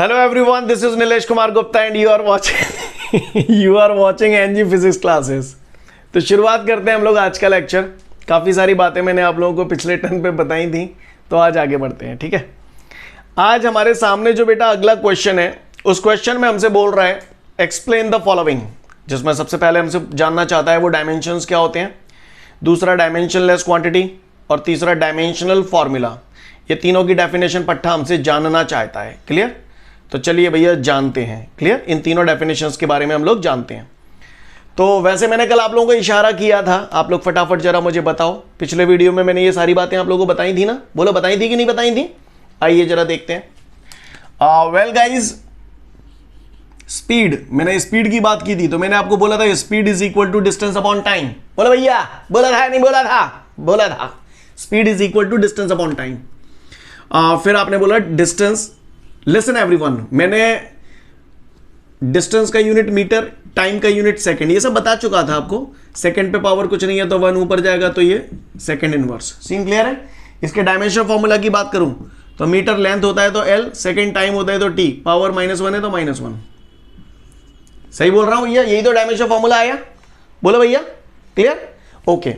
Hello everyone, this is Nilesh Kumar Gupta and you are watching NG physics classes. तो शुरुआत करते हैं हम लोग आज का लेक्चर। काफ़ी सारी बातें मैंने आप लोगों को पिछले टर्न पे बताई थी, तो आज आगे बढ़ते हैं। ठीक है, आज हमारे सामने जो बेटा अगला क्वेश्चन है, उस क्वेश्चन में हमसे बोल रहा है एक्सप्लेन द फॉलोइंग, जिसमें सबसे पहले हमसे जानना चाहता है वो डायमेंशंस क्या होते हैं, दूसरा डायमेंशनलेस क्वांटिटी और तीसरा डायमेंशनल फॉर्मूला। ये तीनों की डेफिनेशन पट्टा हमसे जानना चाहता है। क्लियर? तो चलिए भैया जानते हैं। क्लियर? इन तीनों डेफिनेशंस के बारे में हम लोग जानते हैं। तो वैसे मैंने कल आप लोगों को इशारा किया था, आप लोग फटाफट जरा मुझे बताओ, पिछले वीडियो में मैंने ये सारी बातें आप लोगों को बताई थी ना? बोलो बताई थी कि नहीं बताई थी? आइए जरा देखते हैं। वेल गाइज, स्पीड, मैंने स्पीड की बात की थी, तो मैंने आपको बोला था speed is equal to distance upon time. बोलो भैया, बोला था नहीं बोला था? बोला था speed is equal to distance upon time. फिर आपने बोला डिस्टेंस, लिसन एवरीवन, मैंने डिस्टेंस का यूनिट मीटर, टाइम का यूनिट सेकंड, ये सब बता चुका था आपको। सेकंड पे पावर कुछ नहीं है तो 1 ऊपर जाएगा, तो ये सेकंड इनवर्स। सीन क्लियर है? इसके डायमेंशन फॉर्मूला की बात करूं तो मीटर लेंथ होता है तो L, सेकंड टाइम होता है तो T, पावर -1 है तो -1। सही बोल रहा हूं भैया? यही तो डायमेंशन फॉर्मूला आया। बोलो भैया, क्लियर? ओके,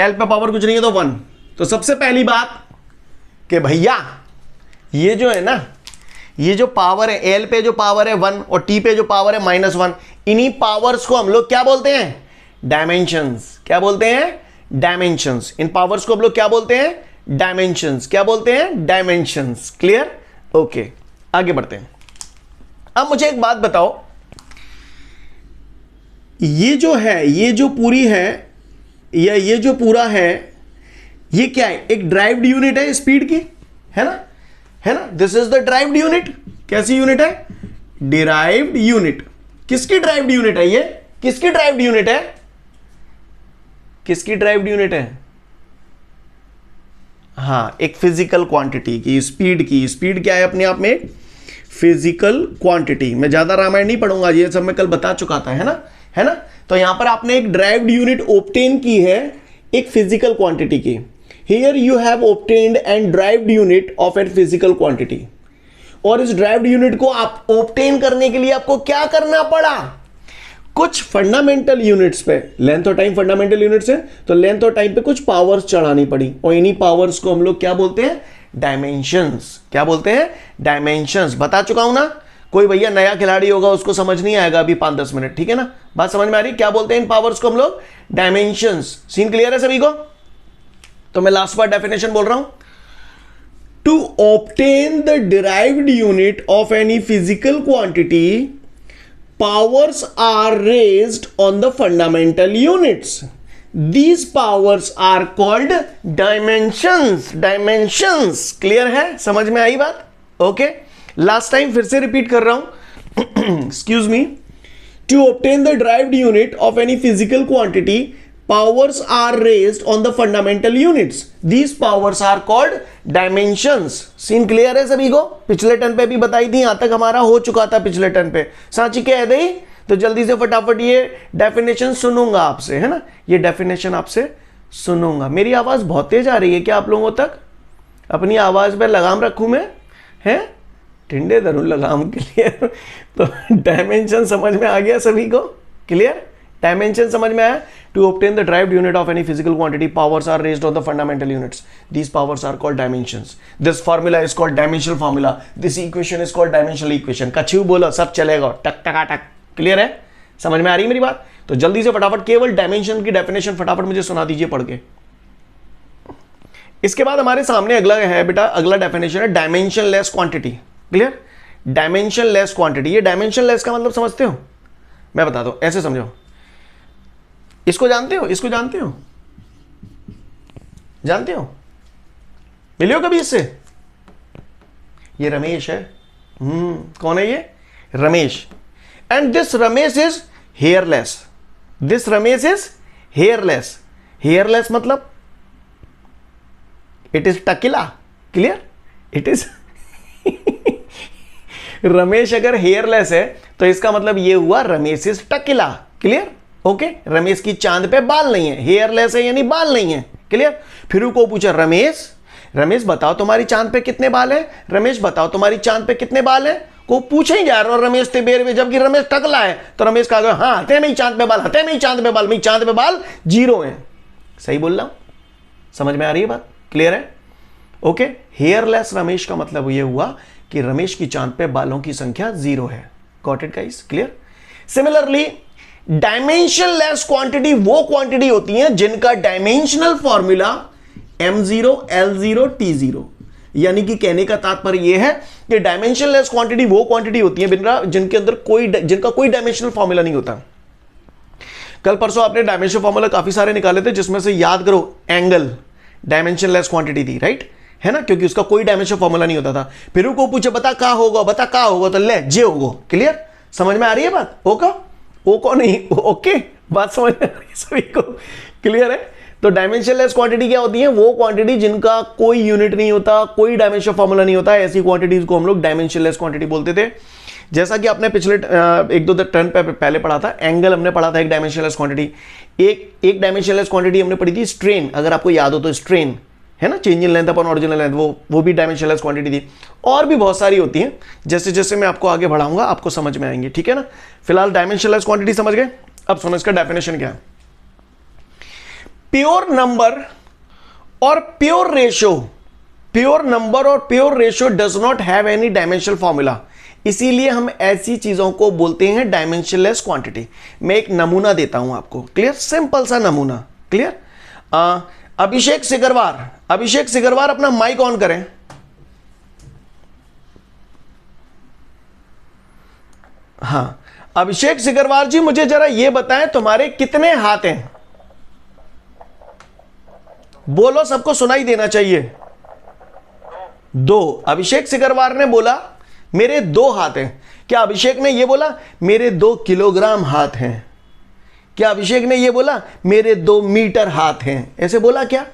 L पे पावर कुछ नहीं है तो 1। तो सबसे पहली बात कि भैया ये जो है ना, ये जो पावर है, L पे जो पावर है 1 और T पे जो पावर है -1, इन्हीं पावर्स को हम लोग क्या बोलते हैं? डायमेंशंस। क्या बोलते हैं? डायमेंशंस। इन पावर्स को हम लोग क्या बोलते हैं? डायमेंशंस। क्या बोलते हैं? डायमेंशंस। क्लियर? ओके, आगे बढ़ते हैं। अब मुझे एक बात बताओ, ये जो है, ये जो पूरी है या ये जो पूरा है, ये क्या है? एक ड्राइव्ड यूनिट है स्पीड की, है ना? है ना? This is the derived unit. कैसी यूनिट है? Derived unit. किसकी ड्राइव्ड यूनिट है ये? किसकी ड्राइव्ड यूनिट है? किसकी ड्राइव्ड यूनिट है? हां, एक फिजिकल क्वांटिटी की, स्पीड की। स्पीड क्या है अपने आप में? Physical quantity. मैं ज्यादा रामायण नहीं पढ़ूंगा, ये सब मैं कल बता चुका था, है ना? है ना? तो यहां पर आपने एक ड्राइव्ड यूनिट ऑब्टेन की है एक फिजिकल क्वांटिटी की। Here you have obtained and derived unit of a physical quantity। और इस derived unit को आप obtain करने के लिए आपको क्या करना पड़ा? कुछ फंडामेंटल यूनिट्स पे, लेंथ और टाइम फंडामेंटल यूनिट्स है, तो लेंथ और टाइम पे कुछ पावर्स चढ़ानी पड़ी, और इन्हीं पावर्स को हम लोग क्या बोलते हैं? डायमेंशंस। क्या बोलते हैं? डायमेंशंस। बता चुका हूं ना? कोई भैया नया खिलाड़ी होगा उसको समझ नहीं आएगा अभी 5-10 मिनट। ठीक है ना? बात समझ में आ रही? क्या बोलते हैं इन पावर्स को हम लोग? डायमेंशंस। सीन क्लियर है सभी को? तो मैं लास्ट बार डेफिनेशन बोल रहा हूं। To obtain the derived unit of any physical quantity, powers are raised on the fundamental units. These powers are called dimensions. Dimensions. Clear है? समझ में आई बात? ओके, लास्ट टाइम फिर से रिपीट कर रहा हूं। Excuse me. To obtain the derived unit of any physical quantity, powers are raised on the fundamental units. These powers are called dimensions. Scene clear है सभी को? पिछले टर्न पे भी बताई थी, यहां तक हमारा हो चुका था पिछले टर्न पे। सांची कह दे तो जल्दी से फटाफट ये डेफिनेशन सुनूंगा आपसे, है ना? ये डेफिनेशन आपसे सुनूंगा। मेरी आवाज बहुत तेज आ रही है क्या आप लोगों तक? अपनी आवाज पे लगाम रखूं मैं? है ठंडे धरूं लगाम के लिए? तो डायमेंशन समझ में आ गया सभी को? क्लियर? डायमेंशन समझ में आया? To obtain the derived unit of any physical quantity, powers are raised on the fundamental units. These powers are called dimensions. This formula is called dimensional formula. This equation is called dimensional equation. कछु बोलो सब चलेगा, टक टका टक। Clear है? समझ में आ रही है मेरी बात? तो जल्दी से फटाफट केवल डायमेंशन की डेफिनेशन फटाफट मुझे सुना दीजिए पढ़ के। इसके बाद हमारे सामने अगला है बेटा, अगला डेफिनेशन है dimensionless quantity. Clear? Dimensionless quantity. ये डायमेंशनलेस का मतलब समझते हो? मैं बता दूं, ऐसे समझो। इसको जानते हो? इसको जानते हो? जानते हो? मिले हो कभी इससे? ये रमेश है। कौन है ये? Ramesh. And this Ramesh is hairless. This Ramesh is hairless. Hairless मतलब it is tequila. Clear? It is Ramesh अगर हेयरलेस है तो इसका मतलब ये हुआ Ramesh is tequila. Clear? Okay, Ramesh की चांद पे बाल नहीं है, हेयरलेस है यानी बाल नहीं है। क्लियर? फिर को पूछा रमेश, रमेश बताओ तुम्हारी चांद पे कितने बाल हैं, रमेश बताओ तुम्हारी चांद पे कितने बाल हैं, को पूछे ही जा रहा और रमेश ते बेर में, जबकि रमेश टकला है तो रमेश कहा हाँ हते में ही चांद पे बाल, हते में ही चांद पे बाल, मैं चांद पे बाल 0 हैं। सही बोल रहा हूं? समझ में आ रही है बात? क्लियर है? ओके। हेयरलेस रमेश का मतलब ये हुआ कि रमेश की चांद पे बालों की संख्या 0 है। Got it guys? Clear? Similarly dimensionless quantity वो क्वांटिटी होती है जिनका dimensional formula m0 l0 t0, यानी कि कहने का तात्पर्य यह है कि डायमेंशनलेस क्वांटिटी वो क्वांटिटी होती है बिंद्रा जिनके अंदर जिनका कोई डायमेंशनल फॉर्मूला नहीं होता। कल परसों आपने डायमेंशनल फॉर्मूला काफी सारे निकाले थे, जिसमें से याद करो एंगल डायमेंशनलेस क्वांटिटी थी, राइट? है ना, क्योंकि उसका कोई डायमेंशनल फॉर्मूला नहीं होता था। फिर को पूछे बता का होगा, बता का होगा, तो ले जे होगा। क्लियर? समझ में आ रही है बात? ओका ओको नहीं ओके, बात समझ में आ रही है सभी को? क्लियर है? तो डायमेंशनलेस क्वांटिटी क्या होती है? वो क्वांटिटी जिनका कोई यूनिट नहीं होता, कोई डायमेंशनल फॉर्मूला नहीं होता, ऐसी क्वांटिटीज को हम लोग डायमेंशनलेस क्वांटिटी बोलते थे। जैसा कि आपने पिछले 1-2 टर्न पहले पढ़ा था, एंगल हमने पढ़ा था एक डायमेंशनलेस क्वांटिटी। एक डायमेंशनलेस क्वांटिटी हमने पढ़ी थी स्ट्रेन, अगर आपको याद हो तो स्ट्रेन है ना, change in length upon original length, वो भी डायमेंशनलेस क्वांटिटी थी। और भी बहुत सारी होती हैं, जैसे जैसे मैं आपको आगे बढ़ाऊंगा आपको समझ में आएंगे, ठीक है ना? फिलहाल डायमेंशनलेस क्वांटिटी समझ गए। अब सुनो इसका डेफिनेशन क्या है। प्योर नंबर और प्योर रेशो, प्योर नंबर और pure ratio does not have any dimensional formula, इसीलिए हम ऐसी चीजों को बोलते हैं डायमेंशनलेस क्वांटिटी। मैं एक नमूना देता हूं आपको, क्लियर? सिंपल सा नमूना। क्लियर? अभिषेक सिगरवार अपना माइक ऑन करें। हां, अभिषेक सिगरवार जी मुझे जरा यह बताएं तुम्हारे कितने हाथ हैं? बोलो, सबको सुनाई देना चाहिए। 2। अभिषेक सिगरवार ने बोला मेरे 2 हाथ हैं। क्या अभिषेक ने यह बोला मेरे 2 किलोग्राम हाथ हैं? क्या अभिषेक ने यह बोला मेरे 2 मीटर हाथ हैं? ऐसे बोला क्या?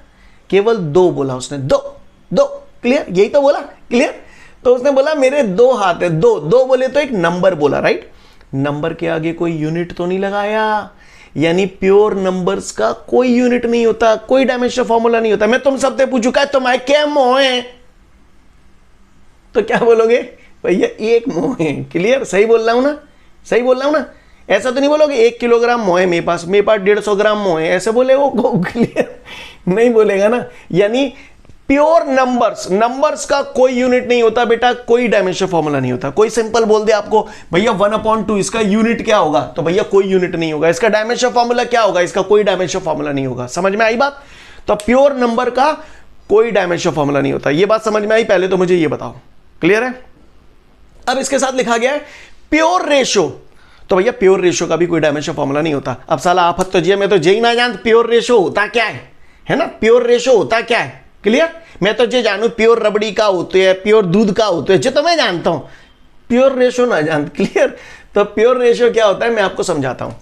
केवल 2 बोला उसने, 2। क्लियर? यही तो बोला। क्लियर? तो उसने बोला मेरे 2 हाथ है, 2 बोले तो एक नंबर बोला, राइट? नंबर के आगे कोई यूनिट तो नहीं लगाया, यानी प्योर नंबर्स का कोई यूनिट नहीं होता, कोई डायमेंशनल फॉर्मूला नहीं होता। मैं तुम सबसे पूछू क्या तुम्हारे क्या मोह है, तो क्या बोलोगे? भैया 1 मोह है। क्लियर? सही बोल रहा हूं ना? सही बोल रहा हूं ना? ऐसा तो नहीं बोलोगे 1 किलोग्राम मोह है मेरे पास 150 ग्राम मोह है, ऐसे बोले वो? क्लियर? नहीं बोलेगा ना। यानी प्योर नंबर्स का कोई यूनिट नहीं होता बेटा, कोई डायमेंशनल फॉर्मूला नहीं होता। कोई सिंपल बोल दे आपको भैया 1/2 इसका यूनिट क्या होगा, तो भैया कोई यूनिट नहीं होगा। इसका डायमेंशनल फॉर्मूला क्या होगा, इसका कोई डायमेंशनल फॉर्मूला नहीं होगा। समझ में आई बात? तो प्योर नंबर का कोई डायमेंशनल फॉर्मूला नहीं होता। यह बात समझ में आई? पहले तो मुझे यह बताओ। क्लियर है? अब इसके साथ लिखा गया है प्योर रेशो, तो भैया प्योर रेशो का भी कोई डायमेंशनल फॉर्मूला नहीं होता। अब साला आफत तो जी, मैं तो जे ना जान प्योर रेशो होता क्या है ना? प्योर रेशो होता क्या है? क्लियर? मैं तो जे जानू प्योर रबड़ी का होते हैं, प्योर दूध का होते हैं, जो तो मैं जानता हूं, प्योर रेशो ना जान। क्लियर? तो प्योर रेशो क्या होता है मैं आपको समझाता हूं।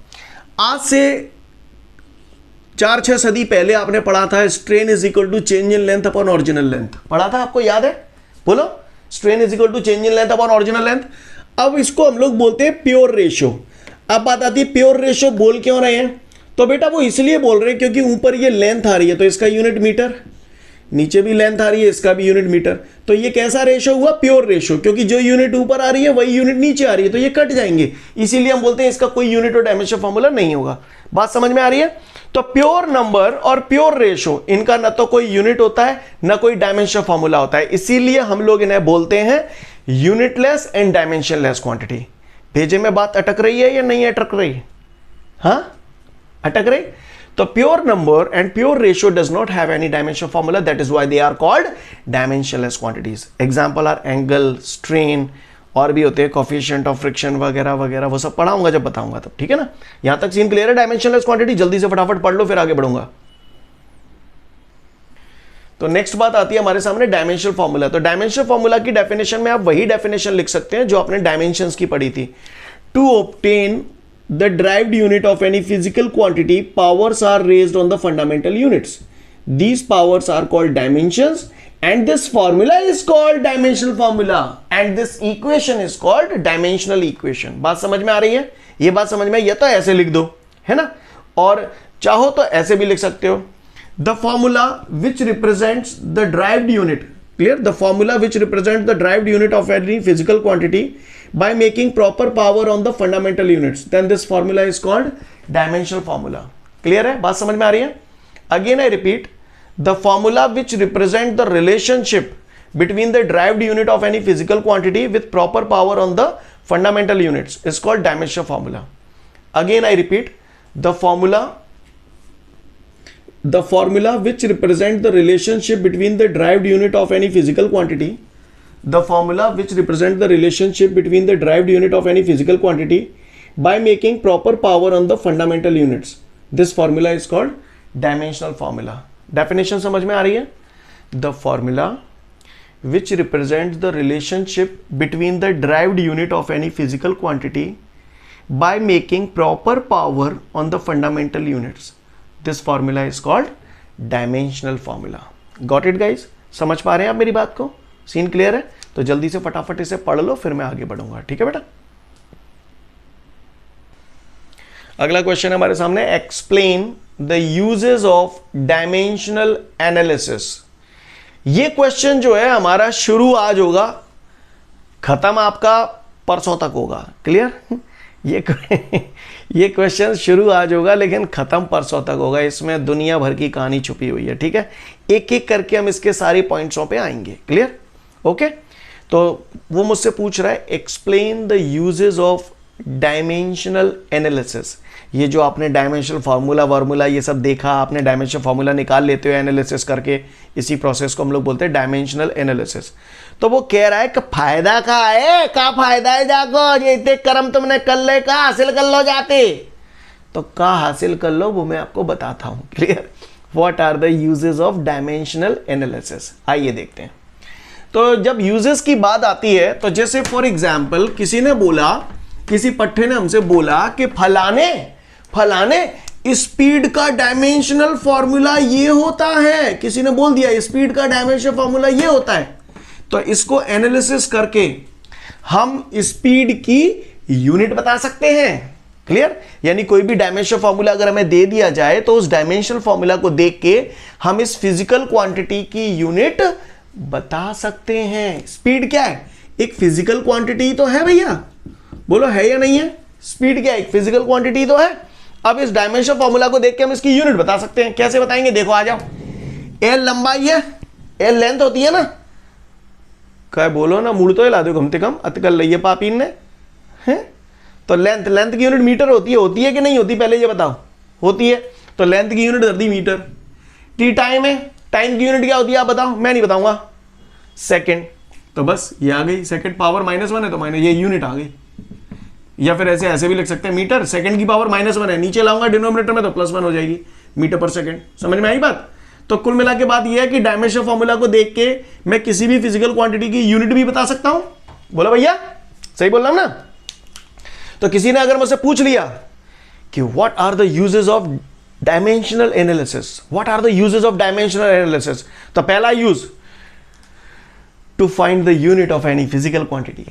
आज से 4-6 सदी पहले आपने पढ़ा था strain is equal to change in length upon original length, पढ़ा था, आपको याद है? बोलो, strain is equal to change in length upon original length. अब इसको हम लोग बोलते हैं प्योर रेशो। अब बात आती है प्योर रेशो बोल क्यों रहे हैं, तो बेटा वो इसलिए बोल रहे हैं क्योंकि ऊपर ये लेंथ आ रही है तो इसका यूनिट मीटर, नीचे भी लेंथ आ रही है इसका भी यूनिट मीटर, तो ये कैसा रेशो हुआ? प्योर रेशो, क्योंकि जो यूनिट ऊपर आ रही है वही यूनिट नीचे आ रही है, तो ये कट जाएंगे, इसीलिए हम बोलते हैं इसका कोई यूनिट और डायमेंशन फॉर्मूला नहीं होगा। बात समझ में आ रही है? तो प्योर नंबर और प्योर रेशो, इनका ना तो कोई यूनिट होता है ना कोई डायमेंशन फॉर्मूला होता है, इसीलिए हम लोग इन्हें बोलते हैं यूनिटलेस एंड डायमेंशनलेस क्वांटिटी। भेजे में बात अटक रही है या नहीं अटक रही? हाँ, अटक रही? तो pure number and pure ratio does not have any dimension formula, that is why they are called dimensionless quantities. Example are angle, strain, और भी होते हैं कोएफिशिएंट ऑफ फ्रिक्शन वगैरह वगैरह, वो सब पढ़ाऊंगा जब बताऊंगा तब, ठीक है ना? यहां तक सीन क्लियर है? डायमेंशनलेस क्वांटिटी जल्दी से फटाफट पढ़ लो फिर आगे बढ़ूंगा। तो नेक्स्ट बात आती है हमारे सामने डायमेंशनल फॉर्मूला। तो डायमेंशनल फॉर्मूला की डेफिनेशन में आप वही डेफिनेशन लिख सकते हैं जो आपने डायमेंशंस की पढ़ी थी। To obtain the derived unit of any physical quantity, powers are raised on the fundamental units. These powers are called dimensions and this formula is called dimensional formula and this equation is called dimensional equation। बात समझ में आ रही है? ये बात समझ में, या तो ऐसे लिख दो, है ना, और चाहो तो ऐसे भी लिख सकते हो। The formula which represents the derived unit, clear, the formula which represent the derived unit of any physical quantity by making proper power on the fundamental units, then this formula is called dimensional formula. Clear है, बात समझ में आ रही है? Again I repeat, the formula which represent the relationship between the derived unit of any physical quantity with proper power on the fundamental units is called dimensional formula. Again I repeat, the formula which represent the relationship between the derived unit of any physical quantity, the formula which represent the relationship between the derived unit of any physical quantity by making proper power on the fundamental units, this formula is called dimensional formula. Definition समझ में आ रही है? The formula which represents the relationship between the derived unit of any physical quantity by making proper power on the fundamental units, this formula is called dimensional formula. Got it guys? समझ पा रहे हैं आप मेरी बात को? Scene clear है? तो जल्दी से फटाफट इसे पढ़ लो, फिर मैं आगे बढ़ूंगा, ठीक है बेटा? अगला क्वेश्चन है हमारे सामने, explain the uses of dimensional analysis. ये क्वेश्चन जो है हमारा शुरू आज होगा, खत्म आपका परसों तक होगा, क्लियर? ये क्वेश्चन शुरू आज होगा लेकिन खत्म परसों तक होगा, इसमें दुनिया भर की कहानी छुपी हुई है, ठीक है? एक एक करके हम इसके सारे पॉइंट्सों पे आएंगे, क्लियर? ओके, तो वो मुझसे पूछ रहा है explain the uses of dimensional analysis. ये जो आपने डायमेंशनल फार्मूला ये सब देखा, आपने डायमेंशनल फार्मूला निकाल लेते हो एनालिसिस करके, इसी प्रोसेस को हम लोग बोलते हैं डायमेंशनल एनालिसिस। तो वो कह रहा है कि फायदा का है, का फायदा है जाको, ये इतने कर्म तुमने कर ले, का हासिल कर लो जाते, तो का हासिल कर लो वो मैं आपको बताता हूं, clear? What are the uses of dimensional analysis, आइए देखते हैं। तो जब यूजेस की बात आती है, तो जैसे फॉर एग्जाम्पल किसी ने बोला, किसी पट्टे ने हमसे बोला कि फलाने स्पीड का डायमेंशनल फॉर्मूला ये होता है, किसी ने बोल दिया स्पीड का डायमेंशनल फॉर्मूला ये होता है, तो इसको एनालिसिस करके हम स्पीड की यूनिट बता सकते हैं, क्लियर? यानी कोई भी डायमेंशनल फॉर्मूला अगर हमें दे दिया जाए तो उस डायमेंशनल फॉर्मूला को देख के हम इस फिजिकल क्वांटिटी की यूनिट बता सकते हैं। स्पीड क्या है? एक फिजिकल क्वांटिटी तो है भैया, बोलो है या नहीं है? स्पीड क्या है? एक फिजिकल क्वांटिटी तो है। अब इस डायमेंशनल फॉर्मूला को देख के हम इसकी यूनिट बता सकते हैं। कैसे बताएंगे? देखो आ जाओ, एल लंबाई है, एल लेंथ होती है ना, क्या बोलो ना, मुड़ तो हिला दो कम से कम, अतकल लइए पापीन ने, हैं? तो लेंथ की यूनिट मीटर होती है कि नहीं होती? पहले ये बताओ, होती है, तो लेंथ की यूनिट कर दी मीटर। टी टाइम है, टाइम की यूनिट क्या होती है आप बताओ? मैं नहीं बताऊंगा, सेकंड। तो बस ये आ गई, सेकंड पावर -1 है तो माइनस ये यूनिट आ गई। या फिर ऐसे भी लिख सकते हैं, मीटर सेकंड की पावर -1 है, नीचे लाऊंगा डिनोमिनेटर में तो +1 हो जाएगी, मीटर पर सेकंड। समझ में आई बात? तो कुल मिला के बात यह है कि डायमेंशनल फॉर्मूला को देख के मैं किसी भी फिजिकल क्वांटिटी की यूनिट भी बता सकता हूं। बोलो भैया, सही बोल रहा हूं ना? तो किसी ने अगर मुझसे पूछ लिया कि what are the uses of dimensional analysis, what are the uses of dimensional analysis, तो पहला use to find the unit of any physical quantity,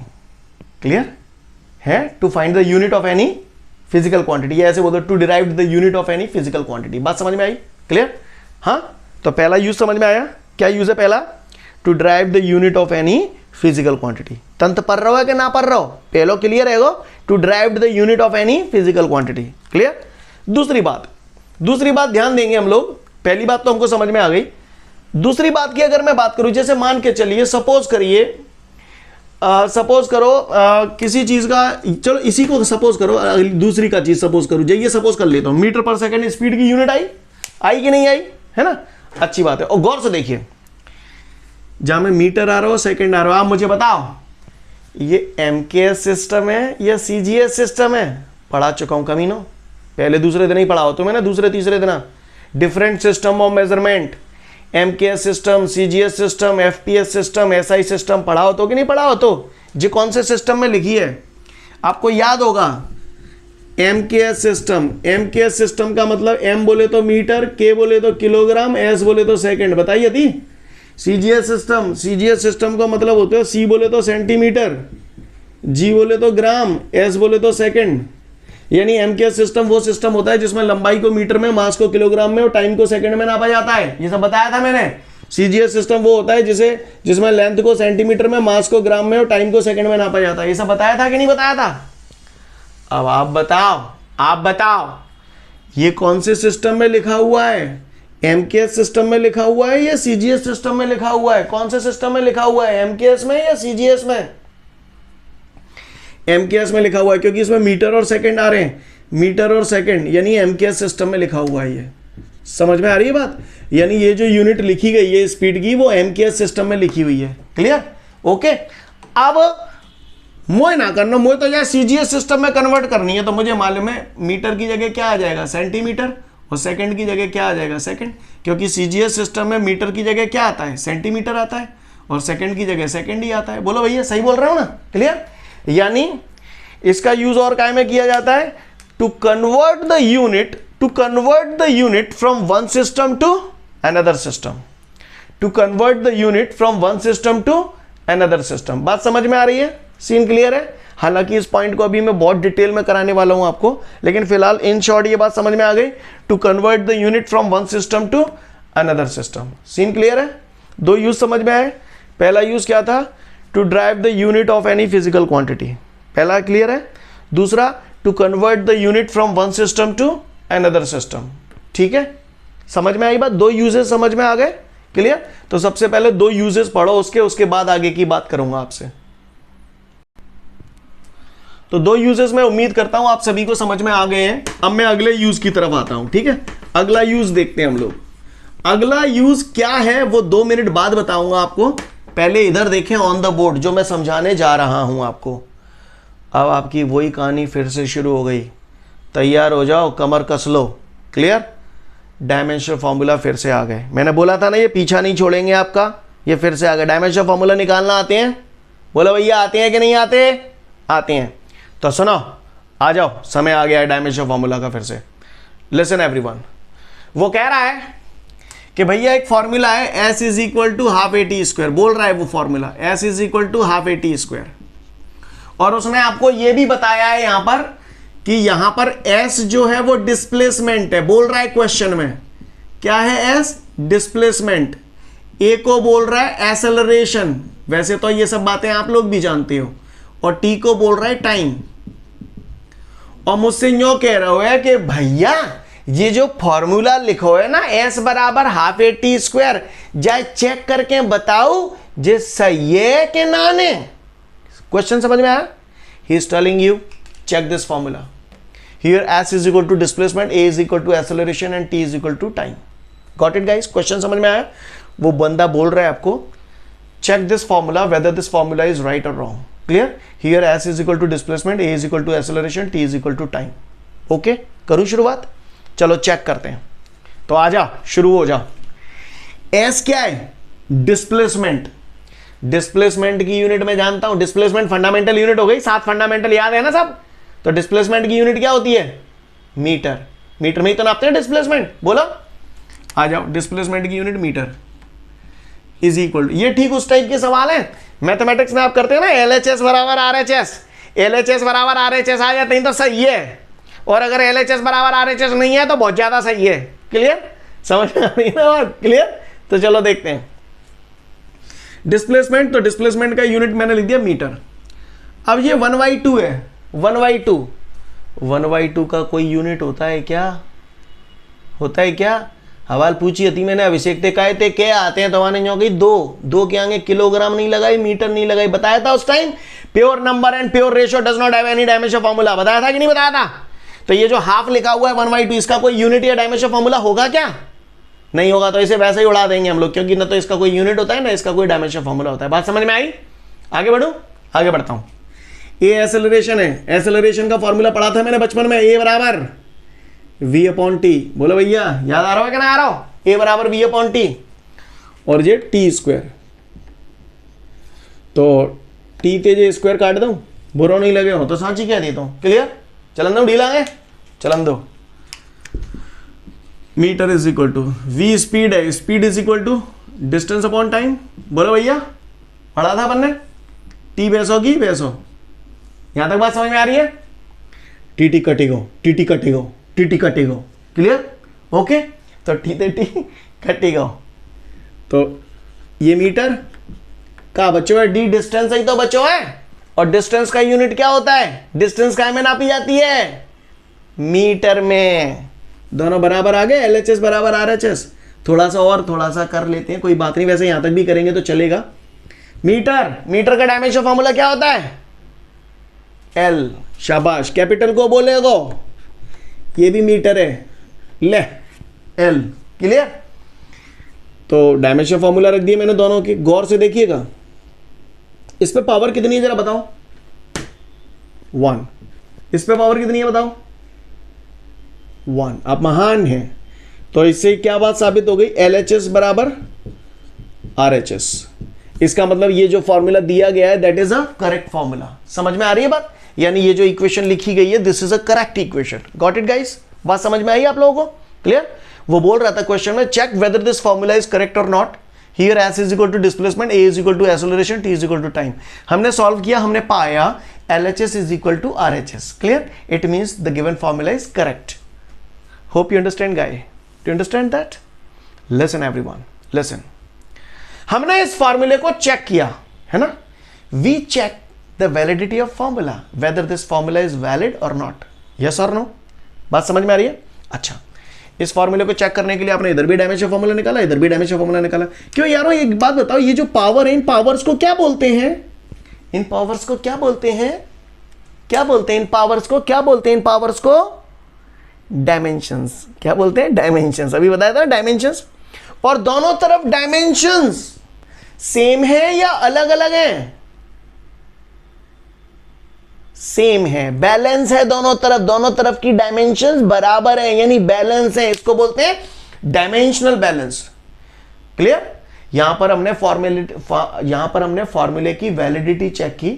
clear है? To find the unit of any physical quantity, ऐसे बोलते to derive the unit of any physical quantity. बात समझ में आई? Clear? हाँ, तो पहला यूज समझ में आया? क्या यूज है पहला? To drive the unit of any physical quantity. तंत्र पढ़ रहे हो कि ना पढ़ रहे हो? पहलो क्लियर है, to drive the unit of any physical quantity, clear? दूसरी बात ध्यान देंगे हम लोग। पहली बात तो हमको समझ में आ गई। दूसरी बात की अगर मैं बात करूं, जैसे मान के चलिए, सपोज करो किसी चीज का, चलो इसी को सपोज करो, दूसरी का चीज सपोज करो, ये सपोज कर लेता हूं, मीटर पर सेकंड स्पीड की यूनिट आई कि नहीं आई? है ना? अच्छी बात है। और गौर से देखिए, जहां में मीटर आ रहा हो, सेकंड आ रहा हो, आप मुझे बताओ ये एमकेएस सिस्टम है या सीजीएस सिस्टम है? पढ़ा चुका हूं कमीनो, पहले दूसरे दिन ही पढ़ा हो तो मैंने, दूसरे तीसरे दिन। Different system of measurement, MKS system, CGS system, FPS system, SI system पढ़ा हो तो कि नहीं पढ़ा हो? तो जो कौन से सिस्टम में लिखी है आपको याद होगा, एमकेएस सिस्टम का मतलब एम बोले तो मीटर, के बोले तो किलोग्राम, एस बोले तो सेकंड। बताइए थी। सीजीएस सिस्टम का मतलब होता है, सी बोले तो सेंटीमीटर, जी बोले तो ग्राम, एस बोले तो सेकंड। यानी एमकेएस सिस्टम वो सिस्टम होता है जिसमें लंबाई को मीटर में, मास को किलोग्राम में और टाइम को सेकंड में नापा जाता है। ये सब बताया था मैंने। सीजीएस सिस्टम वो होता है जिसमें लेंथ को सेंटीमीटर में, मास को ग्राम में और टाइम को सेकंड में नापा जाता है। ये सब बताया था कि नहीं बताया था? अब आप बताओ ये कौन से सिस्टम में लिखा हुआ है? एमकेएस सिस्टम में लिखा हुआ है या सीजीएस सिस्टम में लिखा हुआ है? कौन से सिस्टम में लिखा हुआ है, एमकेएस में या सीजीएस में? एमकेएस में लिखा हुआ है क्योंकि इसमें मीटर और सेकंड आ रहे हैं, मीटर और सेकंड, यानी एमकेएस सिस्टम में लिखा हुआ है। ये समझ में आ रही है बात? यानी ये जो यूनिट लिखी गई है स्पीड की, वो एमकेएस सिस्टम में लिखी हुई है। क्लियर? ओके। अब मोए ना करना, मोए तो यार सीजीएस सिस्टम में कन्वर्ट करनी है, तो मुझे मालूम है मीटर की जगह क्या आ जाएगा, सेंटीमीटर, और सेकंड की जगह क्या आ जाएगा, सेकंड, क्योंकि सीजीएस सिस्टम में मीटर की जगह क्या आता है, सेंटीमीटर आता है, और सेकंड की जगह सेकंड ही आता है। बोलो भैया, सही बोल रहे हो ना? क्लियर? यानी इसका यूज और काय में किया जाता है? To convert the unit from one system to another system, to convert the unit from one system to another system. बात समझ में आ रही है? सीन क्लियर है? हालांकि इस पॉइंट को अभी मैं बहुत डिटेल में कराने वाला हूं आपको, लेकिन फिलहाल इन शॉर्ट ये बात समझ में आ गई। To convert the unit from one system to another system. Scene clear है? दो यूज समझ में आए। पहला यूज क्या था? To drive the unit of any physical quantity. पहला क्लियर है। दूसरा, to convert the unit from one system to another system. ठीक है, समझ में आई बात? दो यूजेस समझ में आ गए? क्लियर? तो सबसे पहले दो यूजेस पढ़ो, उसके बाद आगे की बात करूंगा आपसे। तो दो यूजेस मैं उम्मीद करता हूं आप सभी को समझ में आ गए हैं। अब मैं अगले यूज की तरफ आता हूं। ठीक है, अगला यूज देखते हैं हम लोग। अगला यूज क्या है वो 2 मिनट बाद बताऊंगा आपको। पहले इधर देखें ऑन द बोर्ड जो मैं समझाने जा रहा हूं आपको। अब आपकी वही कहानी फिर से शुरू हो गई। तैयार हो जाओ, कमर कस लो। क्लियर? डायमेंशनल फॉर्मूला फिर से आ गए। मैंने बोला था ना ये पीछा नहीं छोड़ेंगे आपका। ये फिर से आ गए। डायमेंशनल फॉर्मूला निकालना आते हैं? बोलो भैया, आते हैं कि नहीं आते? आते हैं। तो सुनो, आ जाओ, समय आ गया है डायमेंशनल फॉर्मूला का फिर से। लिसन एवरीवन, वो कह रहा है कि भैया एक फॉर्मूला है s is equal to half A T square. बोल रहा है वो formula s is equal to half A T square, और उसने आपको ये भी बताया है यहां पर कि यहां पर s जो है वो डिस्प्लेसमेंट है। बोल रहा है क्वेश्चन में क्या है? s displacement. a को बोल रहा है एक्सेलरेशन, वैसे तो ये सब बातें आप लोग भी जानते हो, और t को बोल रहा है टाइम। और मुझसे यूं कह रहे हो है कि भैया ये जो फॉर्मूला लिखो है ना s बराबर हाफ ए टी स्क्वायर, जाए चेक करके बताओ जे सही है कि ना ने। क्वेश्चन समझ में आया? He is telling you check this formula. Here s is equal to displacement, a is equal to acceleration and t is equal to time. Got it guys? Question समझ में आया? वो बंदा बोल रहा है आपको check this formula whether this formula is right और wrong. Clear? Here s is equal to displacement, a is equal to acceleration, t is equal to time. Okay, करूं शुरुआत? चलो चेक करते हैं। तो आ जाओ, शुरू हो जाओ। s क्या है? डिस्प्लेसमेंट। डिस्प्लेसमेंट की यूनिट मैं जानता हूं। डिस्प्लेसमेंट फंडामेंटल यूनिट हो गई, 7 फंडामेंटल याद है ना सब? तो डिस्प्लेसमेंट की यूनिट क्या होती है? मीटर। मीटर में ही तो नापते हैं डिस्प्लेसमेंट। बोलो, आ जाओ। डिस्प्लेसमेंट की unit metre is equal to, ये ठीक उस टाइप के सवाल है मैथमेटिक्स में आप करते हैं ना, LHS बराबर RHS। LHS बराबर RHS आ जाते हैं तो सही है, और अगर LHS बराबर RHS नहीं है तो बहुत ज्यादा सही है। क्लियर? समझ में आ रही है ना बात? क्लियर? तो चलो देखते हैं डिस्प्लेसमेंट। तो डिस्प्लेसमेंट का यूनिट मैंने लिख दिया मीटर। अब ये 1/2 है। 1/2 1/2 का कोई यूनिट होता है क्या? होता है क्या? सवाल पूछी थी मैंने अभिषेक ते कहे थे क्या आते हैं, तो मैंने जो गई दो के आगे किलोग्राम नहीं लगाई, मीटर नहीं लगाई। बताया था उस time pure number and pure ratio does not have any dimension formula. बताया था कि नहीं बताया था? तो ये जो हाफ लिखा हुआ है 1/2, इसका कोई यूनिट या डायमेंशन फॉर्मूला होगा क्या? नहीं होगा, तो इसे वैसे ही उड़ा देंगे हम लोग, क्योंकि ना तो इसका कोई यूनिट होता है ना इसका कोई डायमेंशन फॉर्मूला होता है। बात समझ में आई? आगे बढ़ू? आगे बढ़ता हूं। ए एक्सेलरेशन है। एक्सेलरेशन का फॉर्मूला पढ़ा था मैंने बचपन में, ए बराबर v अपॉन टी। बोलो भैया, याद आ रहा है कि ना आ रहा हो? a बराबर v अपॉन टी, और ये टी स्क्वायर। तो टी तेजे स्क्वायर काट दो, बुरा नहीं लगे हो तो सांची कह देता हूं। क्लियर? चलन दो, ढीला है, चलन दो। Metre is equal to v speed है, speed is equal to distance upon time. बोलो भैया, पढ़ा था अपन ने? टी भैंसों की भैंसों। यहां तक बात समझ में आ रही है? टी कटेगो, टी कटेगो, टी कटेगो, क्लियर? ओके, तो टी कटेगो। तो ये मीटर का बच्चों है, डी डिस्टेंस ही तो बच्चों है, और डिस्टेंस का यूनिट क्या होता है? डिस्टेंस काय में नापी जाती है? मीटर में। दोनों बराबर आ गए, LHS बराबर RHS। थोड़ा सा और थोड़ा सा कर लेते हैं, कोई बात नहीं, वैसे यहां तक भी करेंगे तो चलेगा। मीटर का डायमेंशन फॉर्मूला क्या होता है? L। शाबाश, कैपिटल को बोले दो, ये भी मीटर है, ले L, क्लियर? तो डायमेंशन फॉर्मूला रख दिए मैंने दोनों की, गौर से देखिएगा। इस पे पावर कितनी है जरा बताओ? 1। इस पे पावर कितनी है बताओ? 1। आप महान हैं। तो इससे क्या बात साबित हो गई? LHS बराबर RHS। इसका मतलब ये जो फॉर्मूला दिया गया है that is a correct formula. समझ में आ रही है बात? यानी ये जो इक्वेशन लिखी गई है this is a correct equation. Got it guys? बात समझ में आई आप लोगों को? क्लियर? वो बोल रहा था क्वेश्चन में, check whether this formula is correct और not. Here S is equal to displacement, A is equal to acceleration, T is equal to time. हमने सॉल्व किया, हमने पाया LHS is equal to RHS। क्लियर? It means the given formula is correct. Hope you understand guy? Do understand that? Listen everyone, listen. हमने इस फॉर्मूले को check किया है ना? We check the validity of formula, whether this formula is valid और not. Yes और no? बात समझ में आ रही है? अच्छा, इस फॉर्मूले को चेक करने के लिए आपने इधर भी डायमेंशन फॉर्मूला निकाला, इधर भी डायमेंशन फॉर्मूला निकाला। क्यों यारो? एक बात बताओ, ये जो पावर है, इन पावर्स को क्या बोलते हैं? इन पावर्स को क्या बोलते हैं? क्या बोलते हैं इन पावर्स को? क्या बोलते हैं इन पावर्स को? डायमेंशंस। क्या बोलते हैं? डायमेंशंस। अभी बताया था डायमेंशंस। और दोनों तरफ डायमेंशंस सेम है या अलग अलग है? सेम है, बैलेंस है दोनों तरफ की डायमेंशंस बराबर है, यानी बैलेंस है। इसको बोलते हैं डायमेंशनल बैलेंस। क्लियर? यहां पर हमने फॉर्मूले की वैलिडिटी चेक की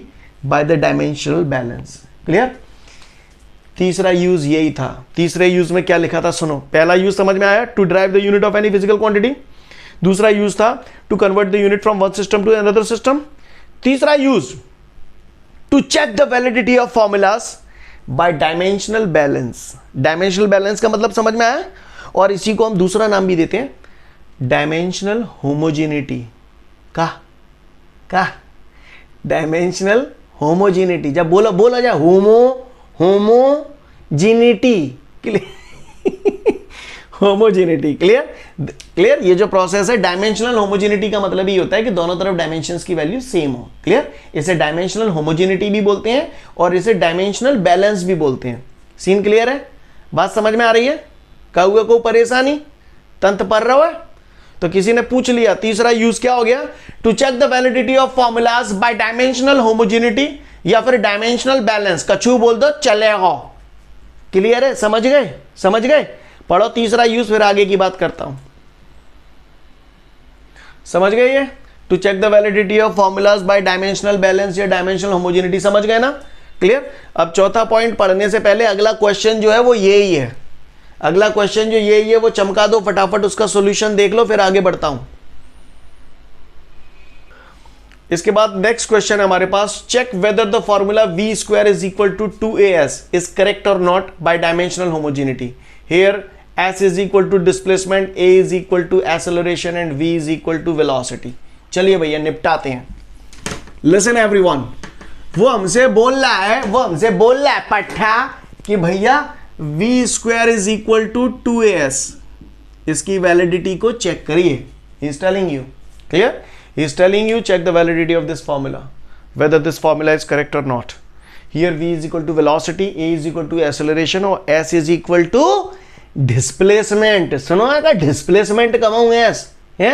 by the dimensional balance. Clear? तीसरा यूज यही था। तीसरे यूज में क्या लिखा था सुनो। पहला यूज समझ में आया, to drive the unit of any physical quantity. दूसरा यूज था to convert the unit from one system to another system. तीसरा use to check the validity of formulas by dimensional balance। Dimensional balance का मतलब समझ में आया? और इसी को हम दूसरा नाम भी देते हैं डायमेंशनल होमोजेनिटी। का डायमेंशनल होमोजेनिटी। जब बोला जाए होमोजेनिटी, होमोजेनिटी। क्लियर? ये जो प्रोसेस है डायमेंशनल होमोजेनिटी का मतलब ये होता है कि दोनों तरफ डायमेंशंस की वैल्यू सेम हो। क्लियर? इसे डायमेंशनल होमोजेनिटी भी बोलते हैं और इसे डायमेंशनल बैलेंस भी बोलते हैं। सीन क्लियर है? बात समझ में आ रही है? कहुए को परेशानी तंत्र पर रहा है? तो किसी ने पूछ लिया तीसरा यूज क्या हो गया? To check the validity of formulas by dimensional homogeneity या फिर डायमेंशनल बैलेंस। कछू बोल दो चलेगा। क्लियर है? समझ गए? समझ गए? पढ़ो तीसरा यूज, फिर आगे की बात करता हूं। समझ गए ये? To check the validity of formulas by dimensional balance या डायमेंशनल होमोजेनिटी। समझ गए ना? क्लियर? अब चौथा पॉइंट पढ़ने से पहले अगला क्वेश्चन जो है वो यही है। अगला क्वेश्चन जो यही है वो चमका दो फटाफट, उसका सॉल्यूशन देख लो, फिर आगे बढ़ता हूं। इसके बाद नेक्स्ट क्वेश्चन है हमारे पास, check whether the formula v square is equal to 2as is correct और not by dimensional homogeneity. Here s is equal to displacement, a is equal to acceleration and v is equal to velocity। चलिए भैया निपटाते हैं। Listen everyone, वो हमसे बोल रहा है पट्टा कि भैया v square is equal to 2as, इसकी वैलिडिटी को चेक करिए। He is telling you, clear? He is telling you check the validity of this formula, whether this formula is correct or not। Here v is equal to velocity, a is equal to acceleration और s is equal to displacement. सुनो है displacement कमाऊंगे S है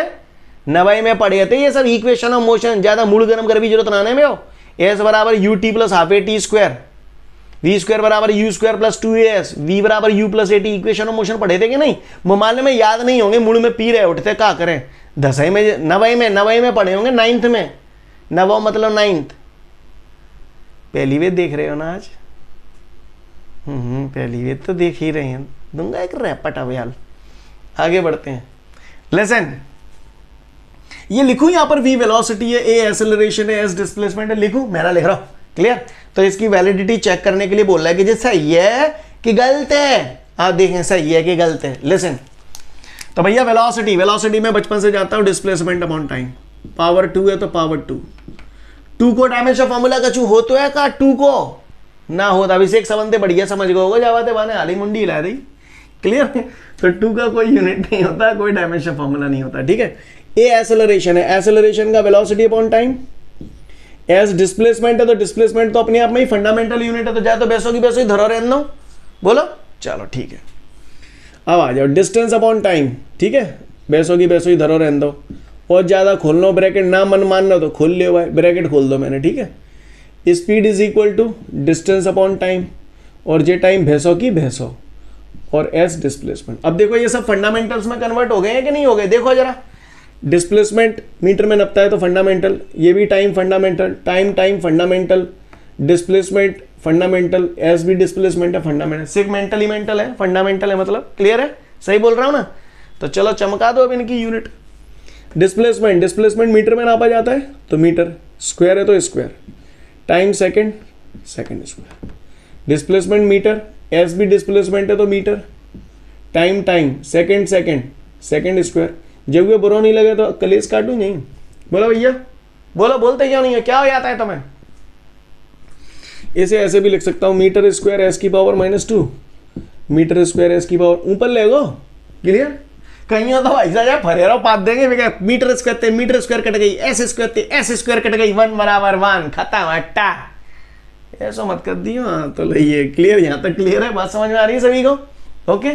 नवाई में पढ़े थे ये सब equation of motion, ज्यादा मूड गर्म कर भी जरूरत नाने में हो। एस बराबर U T plus half A T square, V square बराबर U square plus 2as, V बराबर U plus A T. Equation of motion पढ़े थे कि नहीं? मोबाइल में याद नहीं होंगे, मूड में पी रहे उठते क्या करें। दसवीं में नवाई में पढ़े होंगे, 9th में। नवा मतलब 9th। पहली वेद देख रहे हो ना आज? पहली वेद तो देख ही रहे हैं। दूंगा एक रैपट अवयाल। आगे बढ़ते हैं। लेसन ये लिखूं यहां पर v वेलोसिटी है, a एक्सेलरेशन है, s डिस्प्लेसमेंट है। लिखूं? मेरा लिख रहा हूं। क्लियर। तो इसकी वैलिडिटी चेक करने के लिए बोल रहा है कि जी सही है कि गलत है। आप देखें सही है कि गलत है। लिसन, तो भैया वेलोसिटी, वेलोसिटी में बचपन से जाता हूं डिस्प्लेसमेंट अपॉन टाइम, पावर 2 है तो पावर 2 को डायमेंशन फॉर्मूला का चू हो तो है का 2 को ना हो, अभिषेक संबंध बढ़िया समझ गए होगा, जावाते बाने हाली मुंडी हिला दी। क्लियर। तो 2 का कोई यूनिट नहीं होता, कोई डायमेंशन फॉर्मूला नहीं होता, ठीक है। ए एक्सेलरेशन है, एक्सेलरेशन का velocity upon time. S displacement है तो डिस्प्लेसमेंट तो अपने आप में ही फंडामेंटल यूनिट है, तो जाए तो बेसो की बेसो ही धरो रहने दो। बोलो चलो ठीक है। अब आ जाओ डिस्टेंस अपॉन टाइम, ठीक है, बेसो की बेसो ही धरो रहने दो। और ज्यादा खोलना ब्रैकेट ना मन मानना तो खोल लियो भाई, ब्रैकेट खोल दो मैंने, ठीक है। Speed is equal to distance upon time, और जे टाइम भैंसों की भैंसों, और एस डिस्प्लेसमेंट। अब देखो ये सब फंडामेंटल्स में कन्वर्ट हो गए हैं कि नहीं हो गए, देखो जरा। डिस्प्लेसमेंट मीटर में नपता है तो फंडामेंटल, ये भी time fundamental, time fundamental, displacement fundamental, S भी डिस्प्लेसमेंट है फंडामेंटल, सेगमेंटल ही मेंटल है, फंडामेंटल है मतलब। क्लियर है, सही बोल रहा हूं ना। तो चलो चमका दो अब इनकी यूनिट। डिस्प्लेसमेंट, डिस्प्लेसमेंट मीटर में नापा जाता है तो मीटर, स्क्वायर है तो square, time second, second square, displacement metre, S भी डिस्प्लेसमेंट है तो metre, time second second square. जब ये बुरा नहीं लगे तो कलेश काटू नहीं। बोलो भैया, बोलो, बोलते क्यों नहीं है, क्या हो जाता है तुम्हें। इसे ऐसे भी लिख सकता हूं, मीटर स्क्वायर एस की पावर -2, मीटर स्क्वायर एस की पावर ऊपर ले गो। क्लियर। कहीं तो भाई साहब फरेरा पात देंगे, मीटर स्क्वायर कट गई, एस स्क्वायर कट गई, 1 बराबर 1, खत्म हट्टा। ऐसा मत कर दियो। हाँ तो लइए, क्लियर, यहां तक क्लियर है, बात समझ में आ रही है सभी को। ओके,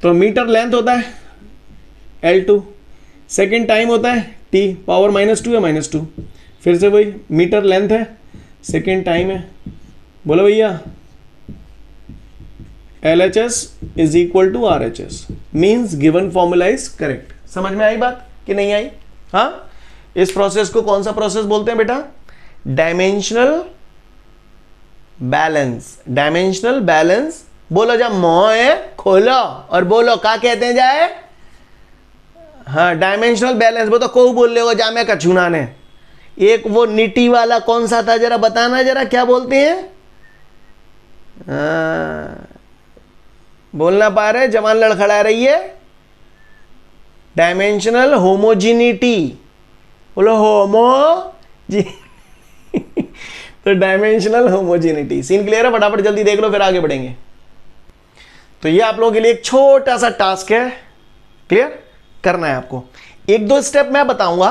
तो मीटर लेंथ होता है L2, सेकेंड टाइम होता है T, पावर -2 है -2, फिर से वही मीटर लेंथ है, सेकेंड टाइम है। बोलो भैया, LHS is equal to RHS, means given formula is correct. समझ में आई बात कि नहीं आई। हाँ, इस प्रोसेस को कौन सा प्रोसेस बोलते हैं बेटा, डायमेंशनल बैलेंस। डायमेंशनल बैलेंस बोलो, जब मोह खोलो और बोलो क्या कहते हैं जाए। हाँ, डायमेंशनल बैलेंस, वो तो को बोल रहे हो जामे कछुना ने। एक वो निटी वाला कौन सा था, जरा बताना जरा, क्या बोलते हैं। बोलना पा रहे, जवान लड़खड़ा रही है। डायमेंशनल होमोजिनिटी, बोलो होमो जी। तो डायमेंशनल होमोजिनिटी, सीन क्लियर है, फटाफट जल्दी देख लो फिर आगे बढ़ेंगे। तो ये आप लोगों के लिए एक छोटा सा टास्क है, क्लियर करना है आपको। 1-2 स्टेप मैं बताऊंगा,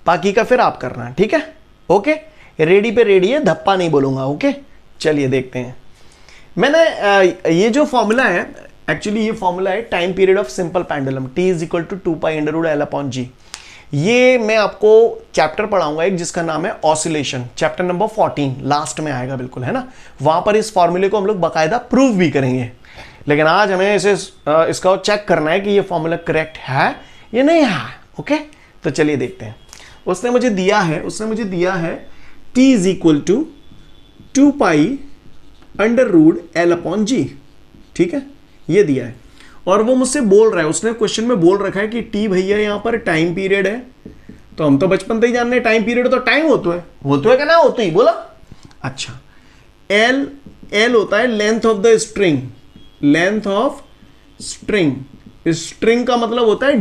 बाकी का फिर आप करना, ठीक है। ओके, रेडी पे रेडी है, धप्पा नहीं बोलूंगा। ओके, चलिए देखते हैं। मैंने ये जो फॉर्मूला है, एक्चुअली ये फॉर्मूला है time period of simple pendulum, T = 2π√L/G। ये मैं आपको चैप्टर पढ़ाऊंगा एक, जिसका नाम है ऑसिलेशन, चैप्टर नंबर 14, लास्ट में आएगा बिल्कुल, है ना। वहां पर इस फॉर्मूले को हम लोग बाकायदा प्रूव भी करेंगे, लेकिन आज हमें इसे इसका चेक करना है कि ये फॉर्मूला करेक्ट है या नहीं है। ओके, तो चलिए देखते हैं। उसने मुझे दिया है T = 2π√L/G, ठीक है, ये दिया है। और वो मुझसे बोल रहा है, उसने क्वेश्चन में बोल रखा है कि T भैया यहाँ पर टाइम पीरियड है। तो हम तो बचपन से ही जानने टाइम पीरियड तो टाइम होता है कि ना होता ही, बोला। अच्छा, L होता है length of the string, length of string. String का मतलब होता है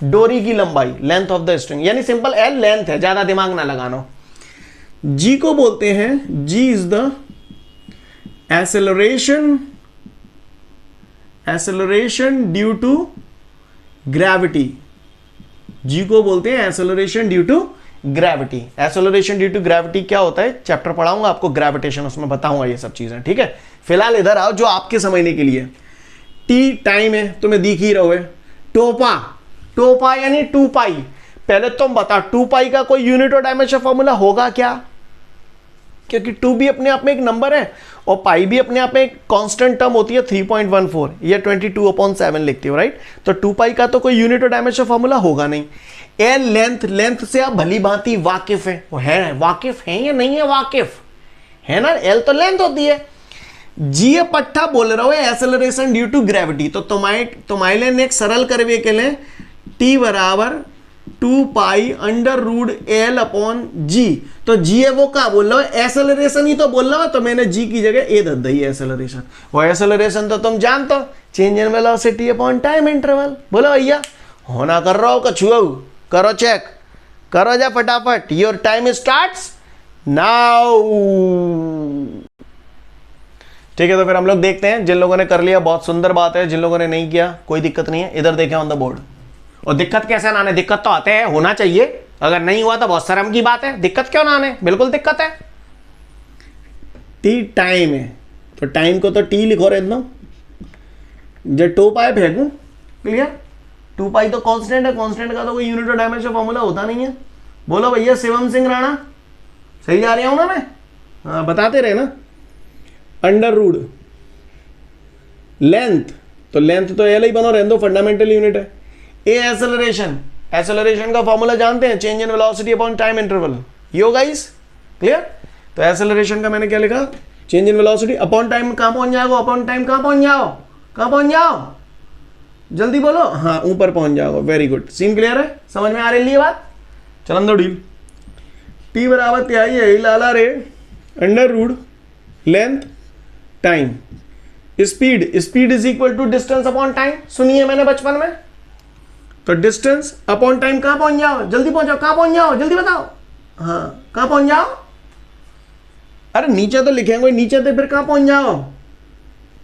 डोरी की लंबाई, लेंथ ऑफ द स्ट्रिंग, यानी सिंपल L लेंथ है, ज्यादा दिमाग ना लगाना। G को बोलते हैं, G is the acceleration due to gravity. G को बोलते हैं acceleration due to gravity. Acceleration due to gravity क्या होता है, चैप्टर पढ़ाऊंगा आपको ग्रेविटेशन, उसमें बताऊंगा ये सब चीजें, ठीक है। फिलहाल इधर आओ जो आपके समझने के लिए। T टाइम है, तुम्हें दिख ही रहो है। टोपा यानी 2π। पहले तुम बता 2π का कोई यूनिट और डायमेंशन फॉर्मूला होगा क्या, क्योंकि 2 भी अपने आप में एक नंबर है और पाई भी अपने आप में एक कांस्टेंट टर्म होती है 3.14 या 22/7 लिखती हो, राइट। तो 2π का तो कोई यूनिट और डायमेंशन फॉर्मूला होगा नहीं। L लेंथ से आप भली भांति वाकिफ है, वो है वाकिफ है या नहीं है, वाकिफ है ना। L तो लेंथ होती है। G पट्टा बोल रहा है एक्सेलरेशन ड्यू टू ग्रेविटी। तो तुम्हारे लिए एक सरल करवे के लिए T = 2 pi under root L upon G. तो जी है वो क्या बोल रहा है, एसेलरेशन ही तो बोल रहा है, तो मैंने जी की जगह ए दे दी एसेलरेशन। वो एसेलरेशन तो तुम जानते हो, change in velocity upon time interval. बोलो भैया होना कर रहा हो कछुआ, करो चेक, करो जा फटाफट। Your time starts now. ठीक है, तो फिर हम लोग देखते हैं, जिन लोगों ने कर लिया बहुत सुंदर बात है, जिन लोगों ने नहीं किया कोई दिक्कत नहीं है। इधर देखें ऑन द बोर्ड। और दिक्कत कैसे ना आने, दिक्कत तो आते हैं, होना चाहिए, अगर नहीं हुआ तो बहुत शर्म की बात है, दिक्कत क्यों ना आने, बिल्कुल दिक्कत है। टी टाइम है, तो टाइम को तो टी लिखो रहे एकदम, जब 2 पाई फेंकू, क्लियर। 2 पाई तो कांस्टेंट है, कांस्टेंट का तो कोई यूनिट और डायमेंशन फॉर्मूला होता नहीं है। बोलो भैया शिवम सिंह राणा, सही जा रहा हूं ना मैं? हाँ बताते रहे ना। अंडर रूट लेंथ, तो लेंथ तो एल ही बनो रहने दो, फंडामेंटल यूनिट है। ए एसेलरेशन, एसेलरेशन का फॉर्मूला जानते हैं, change in velocity upon time interval. Yo guys clear. तो एसेलरेशन का मैंने क्या लिखा, change in velocity upon time. कहां पहुंच जाओगे, अपॉन टाइम कहां पहुंच जाओ, कहां पहुंच जाओ, जल्दी बोलो। हाँ ऊपर पहुंच जाओगे, वेरी गुड। सीन क्लियर है, समझ में आ रही है बात? चलन दो डील। टी बराबर क्या है, लाला रे under root length time, speed, speed is equal to distance upon time. सुनिए मैंने बचपन में, तो डिस्टेंस अपॉन टाइम। कहां पहुंच जाओ, जल्दी पहुंचो, कहां पहुंच जाओ, जल्दी बताओ। हाँ कहां पहुंच जाओ, अरे नीचे तो लिखेंगे, नीचे तो फिर कहां पहुंच जाओ,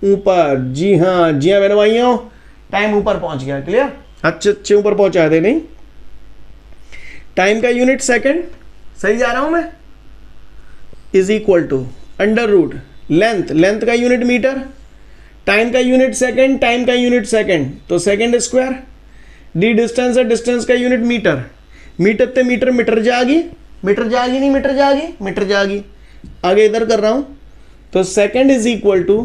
ऊपर। जी हाँ जी हाँ मैंने वही हूं, टाइम ऊपर पहुंच गया, क्लियर। अच्छे अच्छे ऊपर पहुंचा दे। नहीं, टाइम का यूनिट सेकंड, सही जा रहा हूं मैं, is equal to under root length, length का यूनिट मीटर, टाइम का यूनिट सेकंड, टाइम का यूनिट सेकंड, तो सेकंड स्क्वायर। डी डिस्टेंस है, डिस्टेंस का यूनिट मीटर, मीटर ते मीटर, मीटर जागी, मीटर जागी नहीं, मीटर जागी, मीटर जागी। आगे इधर कर रहा हूं, तो second is equal to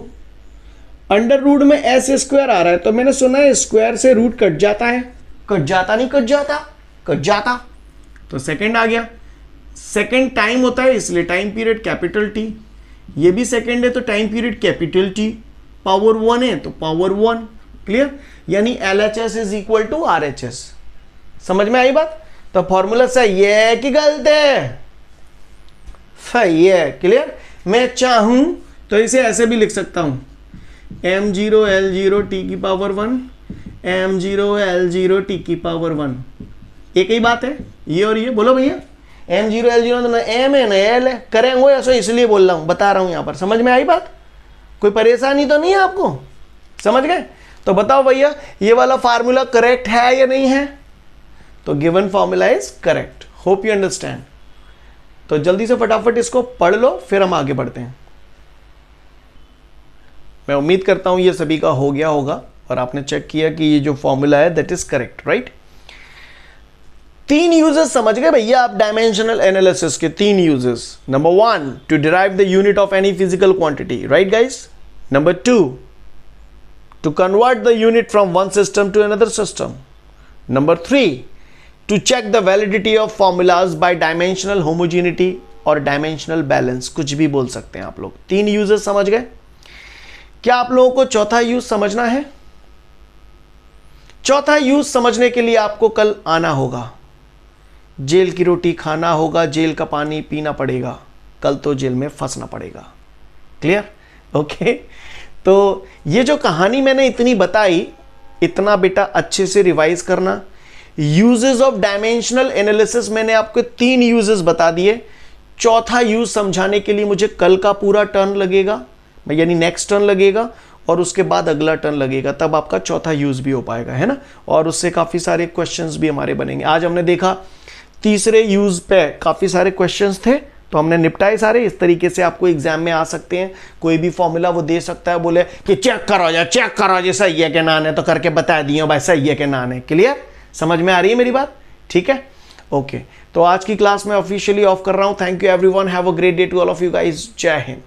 under root में एस स्क्वायर आ रहा है, तो मैंने सुना है स्क्वायर से रूट कट जाता है, कट जाता नहीं, कट जाता, कट जाता, तो सेकंड आ गया। सेकंड टाइम होता है, इसलिए टाइम पीरियड कैपिटल टी, ये भी सेकंड है तो time period capital T, power 1 है तो पावर 1, क्लियर। यानी LHS is equal to RHS। समझ में आई बात? तो फॉर्मूला सही है कि गलत है? सही है, क्लियर। मैं चाहूं तो इसे ऐसे भी लिख सकता हूं, m0 L0 t की पावर 1, m0 L0 t की पावर 1, एक ही बात है ये और ये। बोलो भैया m0 L0 तो ना m है ना l है, करेंगे ऐसा, इसलिए बोल रहा हूं, बता रहा हूं यहां पर। समझ में आई बात? कोई परेशानी तो नहीं है आपको? समझ गए? तो बताओ भैया ये वाला फार्मूला करेक्ट है या नहीं है? तो given formula is correct. Hope you understand. तो जल्दी से फटाफट इसको पढ़ लो, फिर हम आगे बढ़ते हैं। मैं उम्मीद करता हूं ये सभी का हो गया होगा और आपने चेक किया कि ये जो फॉर्मूला है that is correct, right. 3 uses समझ गए भैया आप डायमेंशनल एनालिसिस के? 3 uses. Number 1 to derive the unit of any physical quantity, right guys. Number 2 to convert the unit from one system to another system. Number 3 to check the validity of formulas by dimensional homogeneity और dimensional balance, कुछ भी बोल सकते हैं आप लोग। 3 uses समझ गए? क्या आप लोगों को चौथा यूज समझना है? चौथा यूज समझने के लिए आपको कल आना होगा, जेल की रोटी खाना होगा, जेल का पानी पीना पड़ेगा, कल तो जेल में फंसना पड़ेगा, क्लियर? ओके तो ये जो कहानी मैंने इतनी बताई, इतना बेटा अच्छे से रिवाइज करना। यूजेस ऑफ डायमेंशनल एनालिसिस मैंने आपको 3 यूजेस बता दिए। चौथा यूज समझाने के लिए मुझे कल का पूरा टर्न लगेगा, यानी नेक्स्ट टर्न लगेगा और उसके बाद अगला टर्न लगेगा, तब आपका चौथा यूज भी हो पाएगा, है ना। और उससे काफी सारे क्वेश्चंस भी हमारे बनेंगे। आज हमने देखा तीसरे यूज पे काफी सारे क्वेश्चंस थे, तो हमने निपटाए सारे। इस तरीके से आपको एग्जाम में आ सकते हैं। कोई भी फॉर्मूला वो दे सकता है, बोले कि चेक करो जा, चेक करो जी सही है कि ना है, तो करके बता दिए भाई सही है कि ना है। क्लियर? समझ में आ रही है मेरी बात? ठीक है, ओके। तो आज की क्लास में ऑफिशियली ऑफ कर रहा हूं। Thank you everyone, have a great day to all of you guys. जय हिंद।